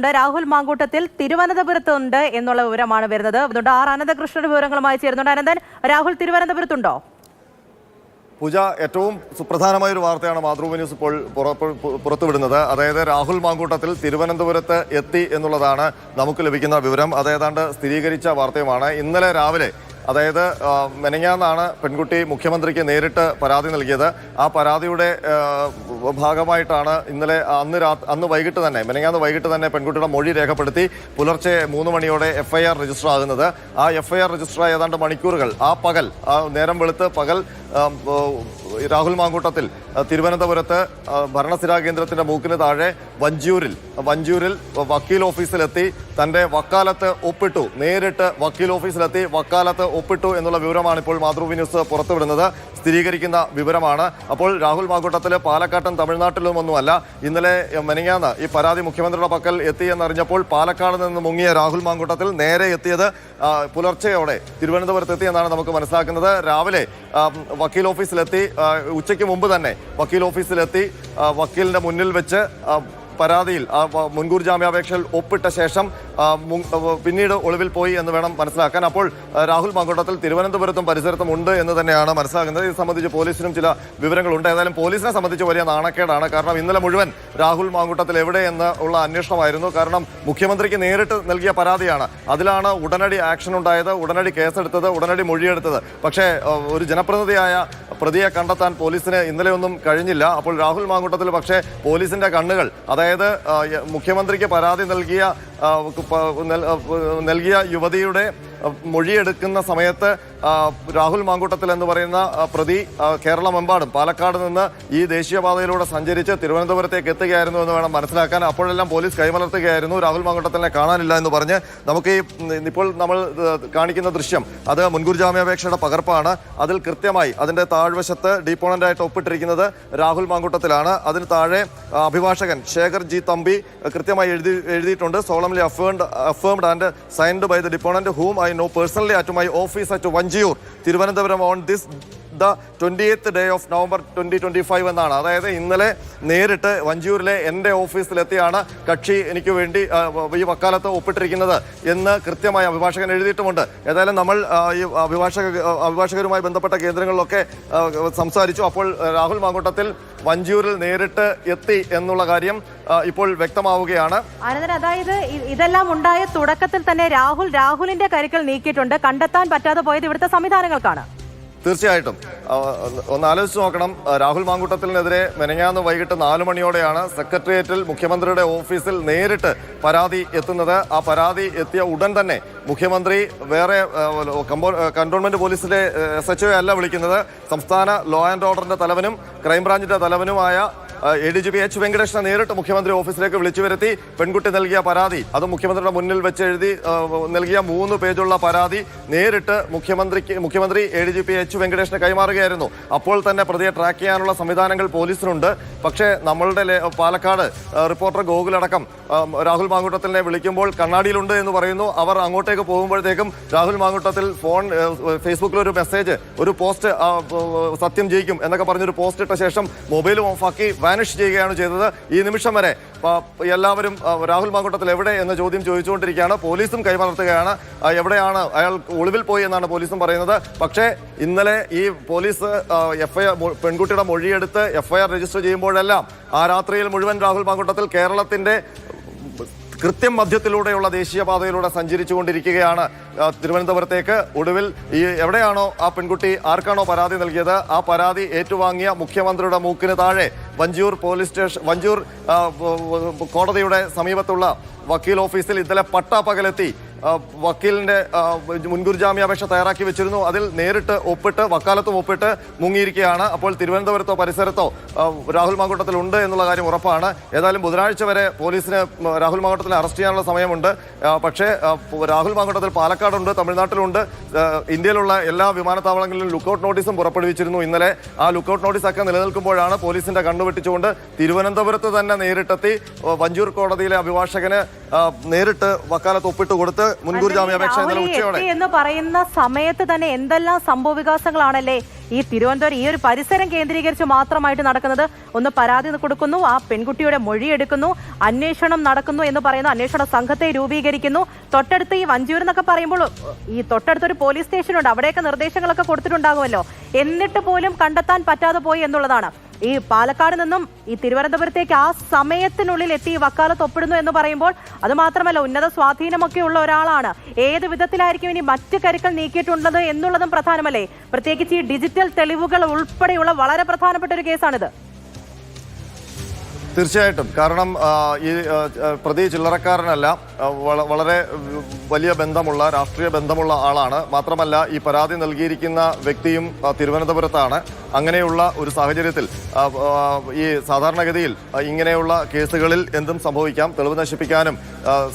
രാഹുൽ മാങ്കൂട്ടത്തിൽ തിരുവനന്തപുരത്തുണ്ട് എന്നുള്ള വിവരമാണ് വരുന്നത്. അതുകൊണ്ട് അനന്തകൃഷ്ണന്റെ വിവരങ്ങളുമായി ചേരുന്നുണ്ട്. അനന്തൻ, രാഹുൽ തിരുവനന്തപുരത്തുണ്ടോ? പൂജ, ഏറ്റവും സുപ്രധാനമായ ഒരു വാർത്തയാണ് മാതൃഭൂമി ന്യൂസ് ഇപ്പോൾ പുറത്തുവിടുന്നത്. അതായത് രാഹുൽ മാങ്കൂട്ടത്തിൽ തിരുവനന്തപുരത്ത് എത്തി എന്നുള്ളതാണ് നമുക്ക് ലഭിക്കുന്ന വിവരം. അതേതാണ്ട് സ്ഥിരീകരിച്ച വാർത്തയുമാണ്. ഇന്നലെ രാവിലെ, അതായത് മെനഞ്ഞാന്നാണ് പെൺകുട്ടി മുഖ്യമന്ത്രിക്ക് നേരിട്ട് പരാതി നൽകിയത്. ആ പരാതിയുടെ ഭാഗമായിട്ടാണ് ഇന്നലെ അന്ന് വൈകിട്ട് തന്നെ, മെനഞ്ഞാന്ന് വൈകിട്ട് തന്നെ പെൺകുട്ടിയുടെ മൊഴി രേഖപ്പെടുത്തി പുലർച്ചെ 3 മണിയോടെ FIR രജിസ്റ്റർ ആകുന്നത്. ആ FIR രജിസ്റ്റർ ഏതാണ്ട് മണിക്കൂറുകൾ, നേരം വെളുത്ത് പകൽ രാഹുൽ മാങ്കൂട്ടത്തിൽ തിരുവനന്തപുരത്ത് ഭരണസ്ഥിരാ കേന്ദ്രത്തിന്റെ മൂക്കിന് താഴെ വഞ്ചൂരിൽ വക്കീൽ ഓഫീസിലെത്തി തന്റെ വക്കാലത്ത് ഒപ്പിട്ടു. നേരിട്ട് വക്കീൽ ഓഫീസിലെത്തി വക്കാലത്ത് ഒപ്പിട്ടു എന്നുള്ള വിവരമാണ് ഇപ്പോൾ മാതൃഭൂമി ന്യൂസ് പുറത്തുവിടുന്നത്. സ്ഥിരീകരിക്കുന്ന വിവരമാണ്. അപ്പോൾ രാഹുൽ മാങ്കൂട്ടത്തിൽ പാലക്കാട്ടും തമിഴ്നാട്ടിലുമൊന്നുമല്ല. ഇന്നലെ മെനഞ്ഞാന്ന് ഈ പരാതി മുഖ്യമന്ത്രിയുടെ പക്കൽ എത്തി എന്നറിഞ്ഞപ്പോൾ പാലക്കാട് നിന്ന് മുങ്ങിയ രാഹുൽ മാങ്കൂട്ടത്തിൽ നേരെ എത്തിയത് പുലർച്ചെയോടെ തിരുവനന്തപുരത്ത് എന്നാണ് നമുക്ക് മനസ്സിലാക്കുന്നത്. രാവിലെ വക്കീൽ ഓഫീസിലെത്തി, ഉച്ചയ്ക്ക് മുമ്പ് തന്നെ വക്കീൽ ഓഫീസിലെത്തി വക്കീലിന്റെ മുന്നിൽ വെച്ച് പരാതിയിൽ മുൻകൂർ ജാമ്യാപേക്ഷയിൽ ഒപ്പിട്ട ശേഷം പിന്നീട് ഒളിവിൽ പോയി എന്ന് വേണം മനസ്സിലാക്കാൻ. അപ്പോൾ രാഹുൽ മാങ്കൂട്ടത്തിൽ തിരുവനന്തപുരത്തും പരിസരത്തും ഉണ്ട് എന്ന് തന്നെയാണ് മനസ്സിലാക്കുന്നത്. ഇത് സംബന്ധിച്ച് പോലീസിനും ചില വിവരങ്ങളുണ്ട്. ഏതായാലും പോലീസിനെ സംബന്ധിച്ച് വലിയ നാണക്കേടാണ്. കാരണം ഇന്നലെ മുഴുവൻ രാഹുൽ മാങ്കൂട്ടത്തിൽ എവിടെയെന്ന് ഉള്ള അന്വേഷണമായിരുന്നു. കാരണം മുഖ്യമന്ത്രിക്ക് നേരിട്ട് നൽകിയ പരാതിയാണ്. അതിലാണ് ഉടനടി ആക്ഷൻ ഉണ്ടായത്, ഉടനടി കേസെടുത്തത്, ഉടനടി മൊഴിയെടുത്തത്. പക്ഷേ ഒരു ജനപ്രതിനിധിയായ പ്രതിയെ കണ്ടെത്താൻ പോലീസിന് ഇന്നലെയൊന്നും കഴിഞ്ഞില്ല. അപ്പോൾ രാഹുൽ മാങ്കൂട്ടത്തിൽ പക്ഷേ പോലീസിന്റെ കണ്ണുകൾ, അതായത് മുഖ്യമന്ത്രിക്ക് പരാതി നൽകിയ യുവതിയുടെ മൊഴിയെടുക്കുന്ന സമയത്ത് രാഹുൽ മാങ്കൂട്ടത്തിൽ എന്ന് പറയുന്ന പ്രതി കേരളമെമ്പാടും പാലക്കാട് നിന്ന് ഈ ദേശീയപാതയിലൂടെ സഞ്ചരിച്ച് തിരുവനന്തപുരത്തേക്ക് എത്തുകയായിരുന്നു എന്ന് വേണം മനസ്സിലാക്കാൻ. അപ്പോഴെല്ലാം പോലീസ് കൈമലർത്തുകയായിരുന്നു. രാഹുൽ മാങ്കൂട്ടത്തിനെ കാണാനില്ല എന്ന് പറഞ്ഞ്. നമുക്ക് ഇപ്പോൾ നമ്മൾ കാണിക്കുന്ന ദൃശ്യം അത് മുൻകൂർ ജാമ്യാപേക്ഷയുടെ പകർപ്പാണ്. അതിൽ കൃത്യമായി അതിന്റെ താഴ്വശത്ത് ഡീപ്പോണന്റായിട്ട് ഒപ്പിട്ടിരിക്കുന്നത് രാഹുൽ മാങ്കൂട്ടത്തിലാണ്. അതിന് താഴെ അഭിഭാഷകൻ ശേഖർ ജി തമ്പി കൃത്യമായി എഴുതിയിട്ടുണ്ട്. Solemnly affirmed and signed by the deponent whom I know personally at my office at Vanjur, Thiruvananthapuram on this the 28th day of November 2025 എന്നാണ്. അതായത് ഇന്നലെ നേരിട്ട് വഞ്ചൂരിലെ എൻ്റെ ഓഫീസിലെത്തിയാണ് കക്ഷി എനിക്ക് വേണ്ടി ഈ വക്കാലത്ത് ഒപ്പിട്ടിരിക്കുന്നത് എന്ന് കൃത്യമായി അഭിഭാഷകൻ എഴുതിയിട്ടുമുണ്ട്. ഏതായാലും നമ്മൾ ഈ അഭിഭാഷകരുമായി ബന്ധപ്പെട്ട കേന്ദ്രങ്ങളിലൊക്കെ സംസാരിച്ചു. അപ്പോൾ രാഹുൽ മാങ്കൂട്ടത്തിൽ വഞ്ചൂരിൽ നേരിട്ട് എത്തി എന്നുള്ള കാര്യം ഇപ്പോൾ വ്യക്തമാവുകയാണ്. അതായത് ഇതെല്ലാം ഉണ്ടായ തുടക്കത്തിൽ തന്നെ രാഹുലിന്റെ കരുക്കൾ നീക്കിയിട്ടുണ്ട്. കണ്ടെത്താൻ പറ്റാതെ പോയത് ഇവിടുത്തെ സംവിധാനങ്ങൾക്കാണ്. തീർച്ചയായിട്ടും ഒന്ന് ആലോചിച്ച് നോക്കണം. രാഹുൽ മാങ്കൂട്ടത്തിനെതിരെ മെനഞ്ഞാന്ന് വൈകിട്ട് 4 മണിയോടെയാണ് സെക്രട്ടേറിയറ്റിൽ മുഖ്യമന്ത്രിയുടെ ഓഫീസിൽ നേരിട്ട് പരാതി എത്തുന്നത്. ആ പരാതി എത്തിയ ഉടൻ തന്നെ മുഖ്യമന്ത്രി വേറെ കന്റോൺമെന്റ് പോലീസിലെ SHO അല്ല വിളിക്കുന്നത്, സംസ്ഥാന ലോ ആൻഡ് ഓർഡറിന്റെ തലവനും ക്രൈംബ്രാഞ്ചിന്റെ തലവനുമായ ADGP H. വെങ്കടേഷിനെ നേരിട്ട് മുഖ്യമന്ത്രി ഓഫീസിലേക്ക് വിളിച്ചു വരുത്തി. പെൺകുട്ടി നൽകിയ പരാതി, അത് മുഖ്യമന്ത്രിയുടെ മുന്നിൽ വെച്ച് എഴുതി നൽകിയ 3 പേജുള്ള പരാതി നേരിട്ട് മുഖ്യമന്ത്രി ADGP H. വെങ്കടേഷിനെ കൈമാറുകയായിരുന്നു. അപ്പോൾ തന്നെ പ്രതിയെ ട്രാക്ക് ചെയ്യാനുള്ള സംവിധാനങ്ങൾ പോലീസിനുണ്ട്. പക്ഷേ നമ്മളുടെ പാലക്കാട് റിപ്പോർട്ടർ ഗോകുലടക്കം രാഹുൽ മാങ്കൂട്ടത്തിനെ വിളിക്കുമ്പോൾ കണ്ണാടിയിലുണ്ട് എന്ന് പറയുന്നു. അവർ അങ്ങോട്ടേക്ക് പോകുമ്പോഴത്തേക്കും രാഹുൽ മാങ്കൂട്ടത്തിൽ ഫേസ്ബുക്കിൽ ഒരു മെസ്സേജ്, ഒരു പോസ്റ്റ്, സത്യം ജയിക്കും എന്നൊക്കെ പറഞ്ഞൊരു പോസ്റ്റ് ഇട്ട ശേഷം മൊബൈലും ഓഫാക്കി വാനിഷ് ചെയ്യുകയാണ് ചെയ്തത്. ഈ നിമിഷം വരെ എല്ലാവരും രാഹുൽ മാങ്കൂട്ടത്തിൽ എവിടെ എന്ന ചോദ്യം ചോദിച്ചുകൊണ്ടിരിക്കുകയാണ്. പോലീസും കൈമലർത്തുകയാണ്. എവിടെയാണ് അയാൾ? ഒളിവിൽ പോയി എന്നാണ് പോലീസും പറയുന്നത്. പക്ഷേ ഇന്നലെ ഈ പോലീസ് പെൺകുട്ടിയുടെ മൊഴിയെടുത്ത് FIR രജിസ്റ്റർ ചെയ്യുമ്പോഴെല്ലാം ആ രാത്രിയിൽ മുഴുവൻ രാഹുൽ മാങ്കൂട്ടത്തിൽ കേരളത്തിന്റെ കൃത്യം മധ്യത്തിലൂടെയുള്ള ദേശീയപാതയിലൂടെ സഞ്ചരിച്ചുകൊണ്ടിരിക്കുകയാണ് തിരുവനന്തപുരത്തേക്ക്. ഒടുവിൽ എവിടെയാണോ ആ പെൺകുട്ടി ആർക്കാണോ പരാതി നൽകിയത്, ആ പരാതി ഏറ്റുവാങ്ങിയ മുഖ്യമന്ത്രിയുടെ മൂക്കിന് താഴെ വഞ്ചൂർ കോടതിയുടെ സമീപത്തുള്ള വക്കീൽ ഓഫീസിൽ ഇന്നലെ പട്ടാപ്പകലെത്തി വക്കീലിന്റെ മുൻകൂർ ജാമ്യാപേക്ഷ തയ്യാറാക്കി വെച്ചിരുന്നു. അതിൽ നേരിട്ട് ഒപ്പിട്ട് വക്കാലത്തും ഒപ്പിട്ട് മുങ്ങിയിരിക്കുകയാണ്. അപ്പോൾ തിരുവനന്തപുരത്തോ പരിസരത്തോ രാഹുൽ മാങ്കൂട്ടത്തിൽ ഉണ്ട് എന്നുള്ള കാര്യം ഉറപ്പാണ്. ഏതായാലും ബുധനാഴ്ച വരെ പോലീസിന് രാഹുൽ മാങ്കൂട്ടത്തിനെ അറസ്റ്റ് ചെയ്യാനുള്ള സമയമുണ്ട്. പക്ഷേ രാഹുൽ മാങ്കൂട്ടത്തിൽ പാലക്കാടുണ്ട്, തമിഴ്നാട്ടിലുണ്ട്. ഇന്ത്യയിലുള്ള എല്ലാ വിമാനത്താവളങ്ങളിലും ലുക്കൌട്ട് നോട്ടീസും പുറപ്പെടുവിച്ചിരുന്നു ഇന്നലെ. ആ ലുക്കൌട്ട് നോട്ടീസൊക്കെ നിലനിൽക്കുമ്പോഴാണ് പോലീസിന്റെ കണ്ണുവെട്ടിച്ചുകൊണ്ട് തിരുവനന്തപുരത്ത് തന്നെ നേരിട്ടെത്തി വഞ്ചൂർ കോടതിയിലെ അഭിഭാഷകന് നേരിട്ട് വക്കാലത്ത് ഒപ്പിട്ട് കൊടുത്ത് മുൻകൂർ ജാമ്യാപേക്ഷ ഇന്നലെ രാഹുൽ ഉച്ചയോടെ എത്തി എന്ന് പറയുന്ന സമയത്ത് തന്നെ എന്തെല്ലാം സംഭവ വികാസങ്ങളാണല്ലേ ഈ തിരുവനന്തപുരം ഈ ഒരു പരിസരം കേന്ദ്രീകരിച്ച് മാത്രമായിട്ട് നടക്കുന്നത്. ഒന്ന് പരാതി കൊടുക്കുന്നു, ആ പെൺകുട്ടിയുടെ മൊഴിയെടുക്കുന്നു, അന്വേഷണം നടക്കുന്നു എന്ന് പറയുന്ന അന്വേഷണ സംഘത്തെ രൂപീകരിക്കുന്നു. തൊട്ടടുത്ത് ഈ വഞ്ചൂർ എന്നൊക്കെ പറയുമ്പോൾ ഈ തൊട്ടടുത്തൊരു പോലീസ് സ്റ്റേഷനുണ്ട്, അവിടെയൊക്കെ നിർദ്ദേശങ്ങളൊക്കെ കൊടുത്തിട്ടുണ്ടാകുമല്ലോ. എന്നിട്ട് പോലും കണ്ടെത്താൻ പറ്റാതെ പോയി എന്നുള്ളതാണ്. ഈ പാലക്കാട് നിന്നും ഈ തിരുവനന്തപുരത്തേക്ക് ആ സമയത്തിനുള്ളിൽ എത്തി വക്കാലത്ത് ഒപ്പിടുന്നു എന്ന് പറയുമ്പോൾ അത് മാത്രമല്ല, ഉന്നത സ്വാധീനമൊക്കെ ഉള്ള ഒരാളാണ്. ഏത് വിധത്തിലായിരിക്കും ഇനി മറ്റ് കരുക്കൾ നീക്കിയിട്ടുള്ളത് എന്നുള്ളതും പ്രധാനമല്ലേ? പ്രത്യേകിച്ച് ഈ ഡിജിറ്റൽ തെളിവുകൾ ഉൾപ്പെടെയുള്ള വളരെ പ്രധാനപ്പെട്ട ഒരു കേസാണിത്. തീർച്ചയായിട്ടും. കാരണം ഈ പ്രതി ചില്ലറക്കാരനല്ല, വളരെ വലിയ ബന്ധമുള്ള രാഷ്ട്രീയ ബന്ധമുള്ള ആളാണ്. മാത്രമല്ല ഈ പരാതി നൽകിയിരിക്കുന്ന വ്യക്തിയും തിരുവനന്തപുരത്താണ്. അങ്ങനെയുള്ള ഒരു സാഹചര്യത്തിൽ ഈ സാധാരണഗതിയിൽ ഇങ്ങനെയുള്ള കേസുകളിൽ എന്തും സംഭവിക്കാം. തെളിവ് നശിപ്പിക്കാനും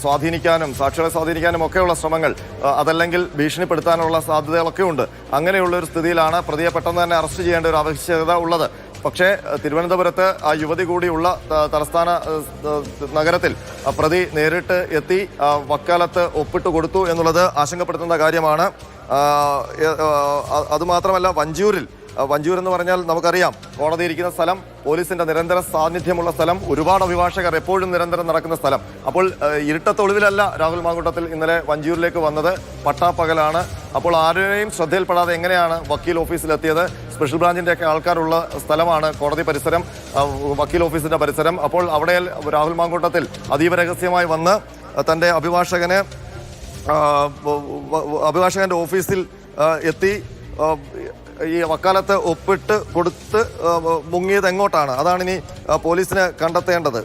സ്വാധീനിക്കാനും സാക്ഷികളെ സ്വാധീനിക്കാനും ഒക്കെയുള്ള ശ്രമങ്ങൾ, അതല്ലെങ്കിൽ ഭീഷണിപ്പെടുത്താനുള്ള സാധ്യതകളൊക്കെ ഉണ്ട്. അങ്ങനെയുള്ള ഒരു സ്ഥിതിയിലാണ് പ്രതിയെ പെട്ടെന്ന് തന്നെ അറസ്റ്റ് ചെയ്യേണ്ട ഒരു ആവശ്യകത ഉള്ളത്. പക്ഷേ തിരുവനന്തപുരത്ത് ആ യുവതി കൂടിയുള്ള തലസ്ഥാന നഗരത്തിൽ പ്രതി നേരിട്ട് എത്തി വക്കാലത്ത് ഒപ്പിട്ട് കൊടുത്തു എന്നുള്ളത് ആശങ്കപ്പെടുത്തുന്ന കാര്യമാണ്. അതുമാത്രമല്ല, വഞ്ചൂർ എന്ന് പറഞ്ഞാൽ നമുക്കറിയാം, കോടതി ഇരിക്കുന്ന സ്ഥലം, പോലീസിന്റെ നിരന്തര സാന്നിധ്യമുള്ള സ്ഥലം, ഒരുപാട് അഭിഭാഷകർ എപ്പോഴും നിരന്തരം നടക്കുന്ന സ്ഥലം. അപ്പോൾ ഇരുട്ടത്തൊളിവിലല്ല രാഹുൽ മാങ്കൂട്ടത്തിൽ ഇന്നലെ വഞ്ചൂരിലേക്ക് വന്നത്, പട്ടാപ്പകലാണ്. അപ്പോൾ ആരെയും ശ്രദ്ധയിൽപ്പെടാതെ എങ്ങനെയാണ് വക്കീൽ ഓഫീസിലെത്തിയത്? സ്പെഷ്യൽ ബ്രാഞ്ചിന്റെ ഒക്കെ ആൾക്കാരുള്ള സ്ഥലമാണ് കോടതി പരിസരം, വക്കീൽ ഓഫീസിന്റെ പരിസരം. അപ്പോൾ അവിടെ രാഹുൽ മാങ്കൂട്ടത്തിൽ അതീവ രഹസ്യമായി വന്ന് തന്റെ അഭിഭാഷകന്റെ ഓഫീസിൽ എത്തി ഈ വക്കാലത്ത് ഒപ്പിട്ട് കൊടുത്ത് മുങ്ങിയത് എങ്ങോട്ടാണ്? അതാണ് ഇനി പോലീസിന് കണ്ടെത്തേണ്ടത്.